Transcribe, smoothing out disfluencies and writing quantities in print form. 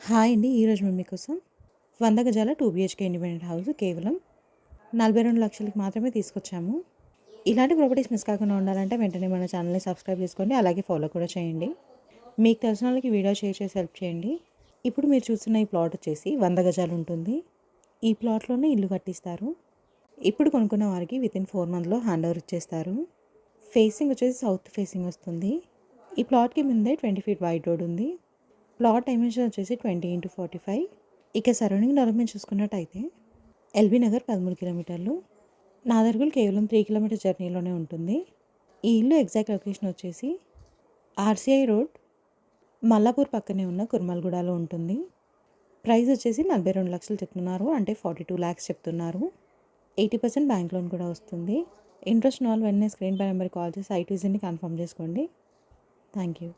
Hi అండి. ఈరోజు మేము మీకోసం 100 గజాల 2 బీహెచ్‌కే ఇండిపెండెంట్ హౌస్ కేవలం 42,00,000కి మాత్రమే తీసుకొచ్చాము. ఇలాంటి ప్రాపర్టీస్ మిస్ కాకుండా ఉండాలంటే వెంటనే మన ఛానల్‌ని సబ్స్క్రైబ్ చేసుకోండి. అలాగే ఫాలో కూడా చేయండి. మీకు తెలిసిన వాళ్ళకి వీడియో షేర్ చేసి హెల్ప్ చేయండి. ఇప్పుడు మీరు చూస్తున్న ఈ ప్లాట్ వచ్చేసి 100 గజాలు ఉంటుంది. ఈ ప్లాట్‌లోనే ఇల్లు కట్టిస్తారు. ఇప్పుడు కొనుక్కున్న వారికి వితిన్ 4 మంత్స్‌లో హ్యాండ్ ఓవర్ ఇచ్చేస్తారు. ఫేసింగ్ వచ్చేసి సౌత్ ఫేసింగ్ వస్తుంది. ఈ ప్లాట్‌కి ముందే 20 ఫీట్ వైడ్ రోడ్ ఉంది. ప్లాట్ డైమెన్షన్ వచ్చేసి 20x45. ఇక సరౌండింగ్ డెవలప్మెంట్ చూసుకున్నట్టయితే ఎల్బీ నగర్ 13 కిలోమీటర్లు, నాదర్గుల్ కేవలం 3 కిలోమీటర్ జర్నీలోనే ఉంటుంది. ఈ ఇల్లు ఎగ్జాక్ట్ లొకేషన్ వచ్చేసి ఆర్సీఐ రోడ్ మల్లాపూర్ పక్కనే ఉన్న కుర్మల్గూడలో ఉంటుంది. ప్రైస్ వచ్చేసి 42 లక్షలు చెప్తున్నారు, అంటే 42 lakhs చెప్తున్నారు. 80% బ్యాంక్ లోన్ కూడా వస్తుంది. ఇంట్రెస్ట్ ఉన్న వాళ్ళు వెంటనే స్క్రీన్ పై నెంబర్కి కాల్ చేసి సైట్ విజిట్ని కన్ఫర్మ్ చేసుకోండి. Thank you.